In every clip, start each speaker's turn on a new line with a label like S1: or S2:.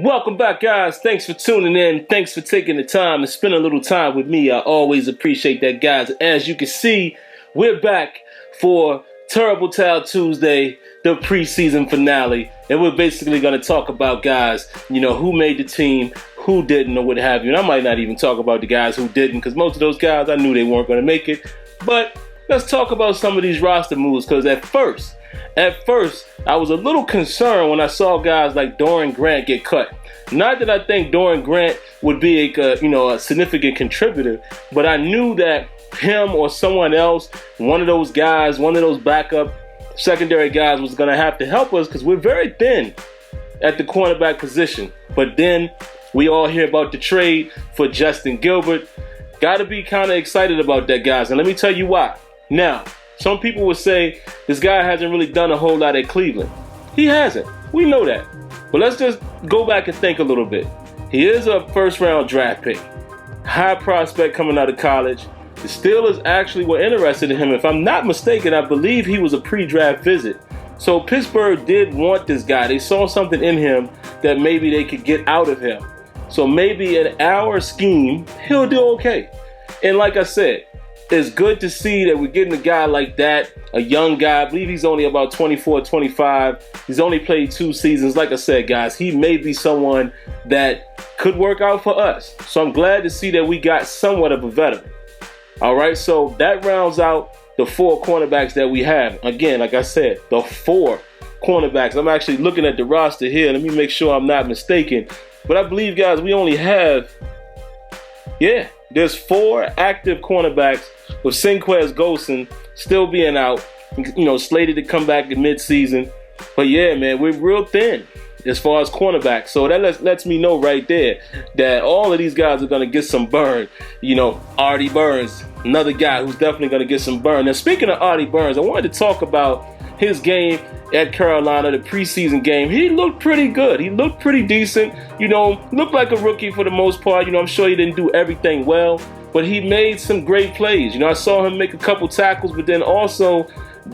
S1: Welcome back, guys. Thanks for tuning in. Thanks for taking the time to spend a little time with me. I always appreciate that, guys. As you can see, we're back for Terrible Towel Tuesday, the preseason finale. And we're basically going to talk about, guys, who made the team, who didn't, or what have you. And I might not even talk about the guys who didn't, because most of those guys, I knew they weren't going to make it. But let's talk about some of these roster moves, because at first, I was a little concerned when I saw guys like Doran Grant get cut. Not that I think Doran Grant would be a significant contributor, but I knew that him or someone else, one of those guys, one of those backup secondary guys was going to have to help us because we're very thin at the cornerback position. But then we all hear about the trade for Justin Gilbert. Got to be kind of excited about that, guys. And let me tell you why. Now, some people would say this guy hasn't really done a whole lot at Cleveland. He hasn't. We know that. But let's just go back and think a little bit. He is a first-round draft pick. High prospect coming out of college. The Steelers actually were interested in him. If I'm not mistaken, I believe he was a pre-draft visit. So Pittsburgh did want this guy. They saw something in him that maybe they could get out of him. So maybe in our scheme, he'll do okay. And like I said, it's good to see that we're getting a guy like that, a young guy. I believe he's only about 24, 25. He's only played 2 seasons. Like I said, guys, he may be someone that could work out for us. So I'm glad to see that we got somewhat of a veteran. All right, so that rounds out the 4 cornerbacks that we have. Again, like I said, the 4 cornerbacks. I'm actually looking at the roster here. Let me make sure I'm not mistaken. But I believe, guys, we only have, there's 4 active cornerbacks with Sinquez Golson still being out, slated to come back in midseason. But yeah, man, we're real thin as far as cornerbacks. So that lets me know right there that all of these guys are going to get some burn. Artie Burns, another guy who's definitely going to get some burn. Now, speaking of Artie Burns, I wanted to talk about his game at Carolina, the preseason game. He looked pretty good. He looked pretty decent. Looked like a rookie for the most part. I'm sure he didn't do everything well, but he made some great plays. I saw him make a couple tackles, but then also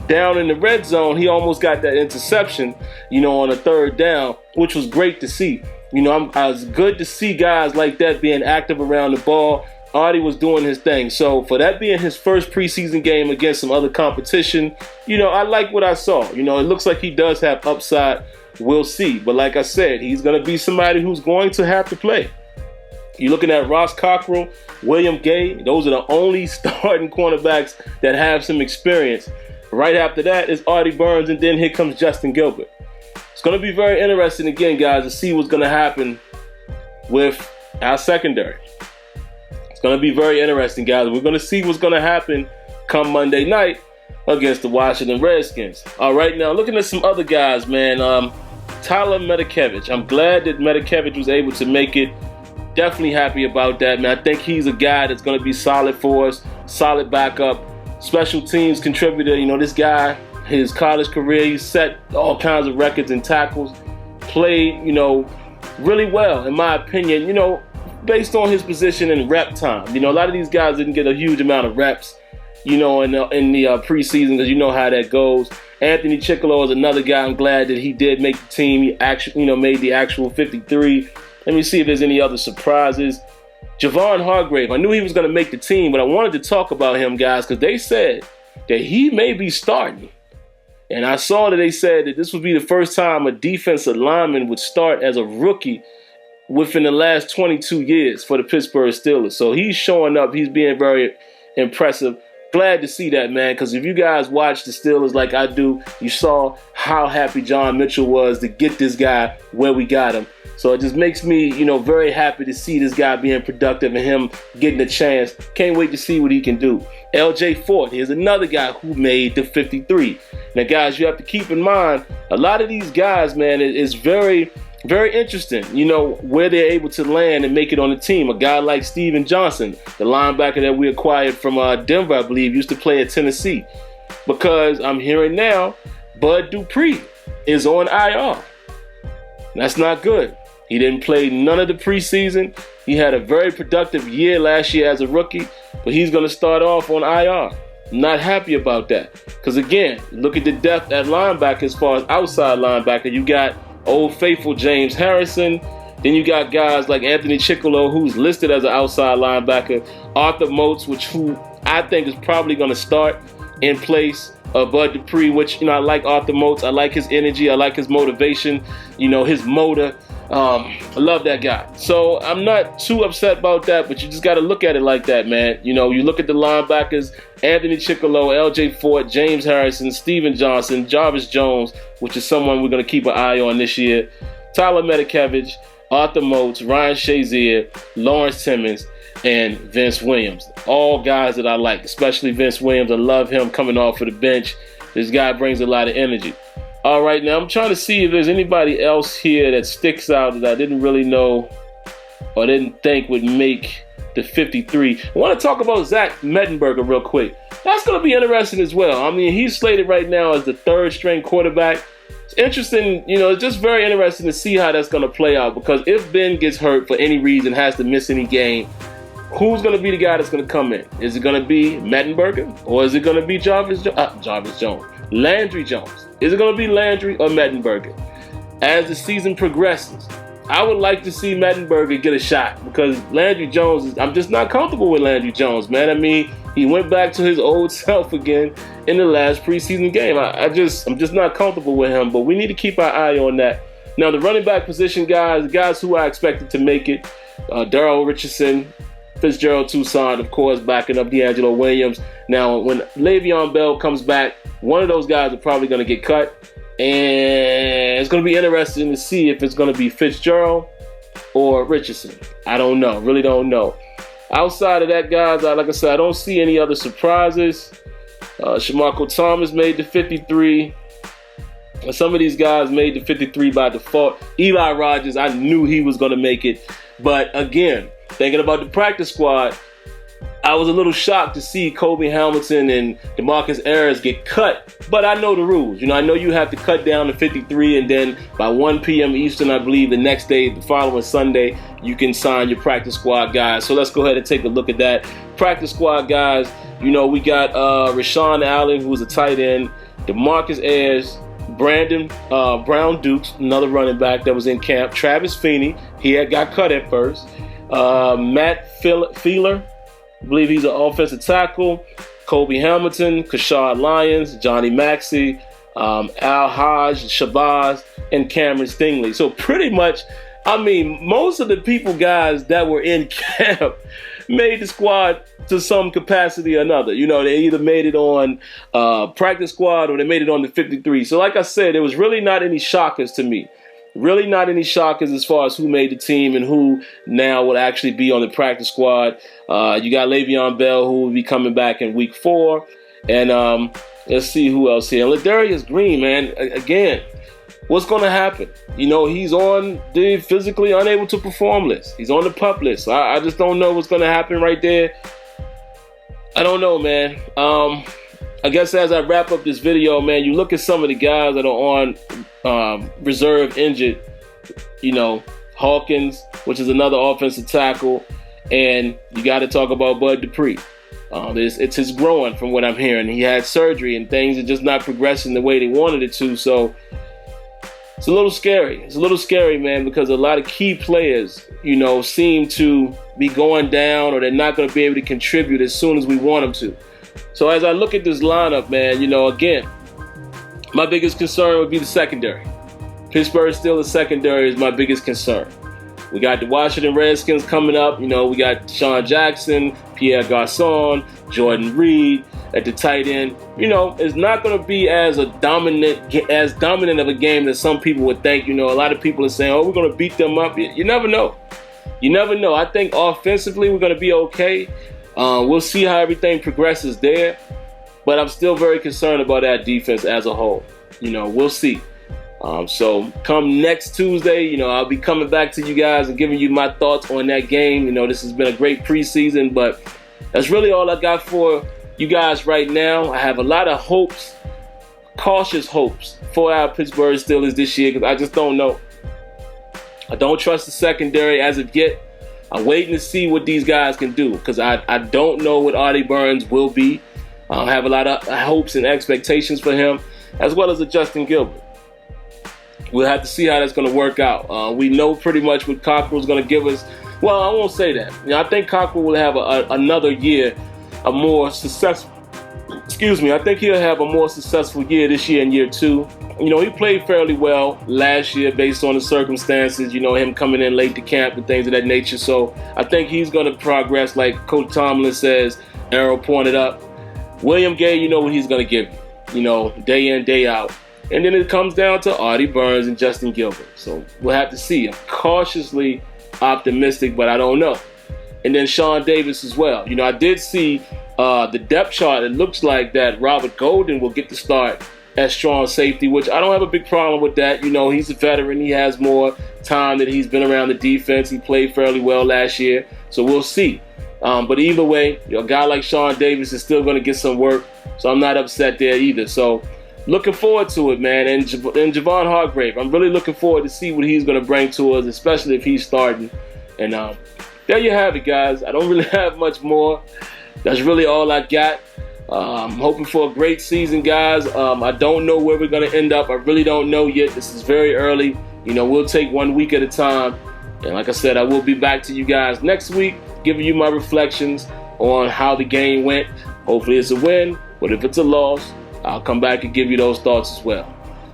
S1: down in the red zone, he almost got that interception, on a 3rd down, which was great to see. I was good to see guys like that being active around the ball. Artie was doing his thing. So for that being his first preseason game against some other competition, I like what I saw. It looks like he does have upside. We'll see. But like I said, he's going to be somebody who's going to have to play. You're looking at Ross Cockrell, William Gay. Those are the only starting cornerbacks that have some experience. Right after that is Artie Burns, and then here comes Justin Gilbert. It's going to be very interesting again, guys, to see what's going to happen with our secondary. It's going to be very interesting, guys. We're going to see what's going to happen come Monday night against the Washington Redskins. All right, now looking at some other guys, man. Tyler Medikevich. I'm glad that Medikevich was able to make it. Definitely happy about that, man. I think he's a guy that's going to be solid for us, solid backup, special teams contributor. This guy, his college career, he set all kinds of records and tackles, played, really well, in my opinion, based on his position and rep time. A lot of these guys didn't get a huge amount of reps, in the preseason, because you know how that goes. Anthony Chickalo is another guy. I'm glad that he did make the team. He actually, made the actual 53. Let me see if there's any other surprises. Javon Hargrave, I knew he was going to make the team, but I wanted to talk about him, guys, because they said that he may be starting. And I saw that they said that this would be the first time a defensive lineman would start as a rookie within the last 22 years for the Pittsburgh Steelers. So he's showing up. He's being very impressive. Glad to see that, man, because if you guys watch the Steelers like I do, you saw how happy John Mitchell was to get this guy where we got him. So it just makes me, very happy to see this guy being productive and him getting a chance. Can't wait to see what he can do. L.J. Fort, here's another guy who made the 53. Now, guys, you have to keep in mind, a lot of these guys, man, is very, very interesting, where they're able to land and make it on the team. A guy like Steven Johnson, the linebacker that we acquired from Denver, I believe, used to play at Tennessee. Because I'm hearing now, Bud Dupree is on IR. That's not good. He didn't play none of the preseason. He had a very productive year last year as a rookie, but he's going to start off on IR. Not happy about that. Because, again, look at the depth at linebacker as far as outside linebacker. You got Old Faithful James Harrison. Then you got guys like Anthony Chickolo, who's listed as an outside linebacker. Arthur Moats, who I think is probably going to start in place of Bud Dupree, which, I like Arthur Moats. I like his energy. I like his motivation, his motor. I love that guy. So I'm not too upset about that, but you just got to look at it like that, man. You look at the linebackers, Anthony Chickolo, L.J. Fort, James Harrison, Steven Johnson, Jarvis Jones, which is someone we're going to keep an eye on this year, Tyler Medikevich, Arthur Moats, Ryan Shazier, Lawrence Timmons, and Vince Williams. All guys that I like, especially Vince Williams. I love him coming off of the bench. This guy brings a lot of energy. All right, now I'm trying to see if there's anybody else here that sticks out that I didn't really know or didn't think would make the 53. I want to talk about Zach Mettenberger real quick. That's going to be interesting as well. I mean, he's slated right now as the third-string quarterback. It's interesting, it's just very interesting to see how that's going to play out, because if Ben gets hurt for any reason, has to miss any game, who's going to be the guy that's going to come in? Is it going to be Mettenberger, or is it going to be Landry Jones? Is it going to be Landry or Mettenberger? As the season progresses, I would like to see Mettenberger get a shot, because Landry Jones, I'm just not comfortable with Landry Jones, man. I mean, he went back to his old self again in the last preseason game. I'm just not comfortable with him, but we need to keep our eye on that. Now, the running back position guys who I expected to make it, Darrell Richardson, Fitzgerald Toussaint, of course, backing up D'Angelo Williams. Now, when Le'Veon Bell comes back, one of those guys are probably going to get cut. And it's going to be interesting to see if it's going to be Fitzgerald or Richardson. I don't know. Really don't know. Outside of that, guys, like I said, I don't see any other surprises. Shamarko Thomas made the 53. Some of these guys made the 53 by default. Eli Rogers, I knew he was going to make it. But again, thinking about the practice squad, I was a little shocked to see Kobe Hamilton and DeMarcus Ayers get cut, but I know the rules. I know you have to cut down to 53, and then by 1 p.m. Eastern, I believe, the next day, the following Sunday, you can sign your practice squad guys. So let's go ahead and take a look at that. Practice squad guys, we got Rashawn Allen, who was a tight end, DeMarcus Ayers, Brandon Brown Dukes, another running back that was in camp, Travis Feeney, he got cut at first, Matt Feeler, I believe he's an offensive tackle, Kobe Hamilton, Kashad Lyons, Johnny Maxey, Al Hodge, Shabazz, and Cameron Stingley. So pretty much, most of the guys that were in camp made the squad to some capacity or another. They either made it on practice squad or they made it on the 53. So like I said, there was really not any shockers to me. Really not any shockers as far as who made the team and who now will actually be on the practice squad. You got Le'Veon Bell, who will be coming back in week 4. And let's see who else here. And Ladarius Green, man, again, what's going to happen? He's on the physically unable to perform list. He's on the PUP list. I just don't know what's going to happen right there. I don't know, man. I guess as I wrap up this video, man, you look at some of the guys that are on reserve injured, Hawkins, which is another offensive tackle, and you got to talk about Bud Dupree. It's his growing from what I'm hearing. He had surgery and things are just not progressing the way they wanted it to, so it's a little scary. It's a little scary, man, because a lot of key players, seem to be going down or they're not going to be able to contribute as soon as we want them to. So as I look at this lineup, man, again, my biggest concern would be the secondary. Pittsburgh Steelers secondary is my biggest concern. We got the Washington Redskins coming up. We got Deshaun Jackson, Pierre Garçon, Jordan Reed at the tight end. It's not going to be as dominant of a game that some people would think. A lot of people are saying, we're going to beat them up. You never know. You never know. I think offensively we're going to be okay. We'll see how everything progresses there. But I'm still very concerned about that defense as a whole. We'll see. So come next Tuesday, I'll be coming back to you guys and giving you my thoughts on that game. This has been a great preseason, but that's really all I got for you guys right now. I have a lot of hopes, cautious hopes for our Pittsburgh Steelers this year because I just don't know. I don't trust the secondary as of yet. I'm waiting to see what these guys can do because I don't know what Artie Burns will be. I have a lot of hopes and expectations for him, as well as a Justin Gilbert. we'll have to see how that's going to work out. We know pretty much what Cockrell's going to give us. Well, I won't say that. I think Cockrell will have another year, a more successful. I think he'll have a more successful year this year in year 2. He played fairly well last year based on the circumstances, him coming in late to camp and things of that nature. So I think he's going to progress like Coach Tomlin says, Arrow pointed up. William Gay, you know what he's going to give you, day in, day out. And then it comes down to Artie Burns and Justin Gilbert. So we'll have to see. I'm cautiously optimistic, but I don't know. And then Sean Davis as well. I did see the depth chart. It looks like that Robert Golden will get the start at strong safety, which I don't have a big problem with that. He's a veteran. He has more time that he's been around the defense. He played fairly well last year. So we'll see. But either way, a guy like Sean Davis is still going to get some work. So I'm not upset there either. So looking forward to it, man. And Javon Hargrave, I'm really looking forward to see what he's going to bring to us, especially if he's starting. And there you have it, guys. I don't really have much more. That's really all I got. I'm hoping for a great season, guys. I don't know where we're going to end up. I really don't know yet. This is very early. We'll take 1 week at a time. And like I said, I will be back to you guys next week, giving you my reflections on how the game went. Hopefully it's a win, but if it's a loss, I'll come back and give you those thoughts as well.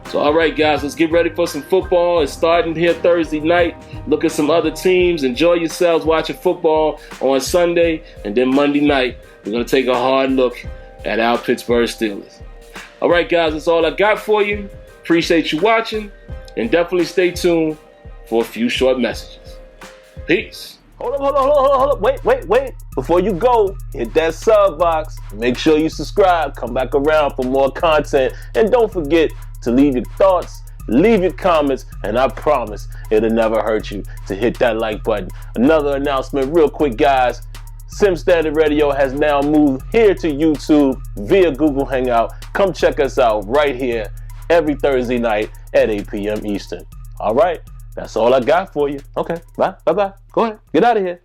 S1: So, all right, guys, let's get ready for some football. It's starting here Thursday night. Look at some other teams. Enjoy yourselves watching football on Sunday. And then Monday night, we're going to take a hard look at our Pittsburgh Steelers. All right, guys, that's all I got for you. Appreciate you watching. And definitely stay tuned for a few short messages. Peace. Hold up. Wait. Before you go, hit that sub box. Make sure you subscribe. Come back around for more content. And don't forget to leave your thoughts, leave your comments, and I promise it'll never hurt you to hit that like button. Another announcement real quick, guys. Sim Standard Radio has now moved here to YouTube via Google Hangout. Come check us out right here every Thursday night at 8 p.m. Eastern. All right, that's all I got for you. Okay, bye. Go ahead, get out of here.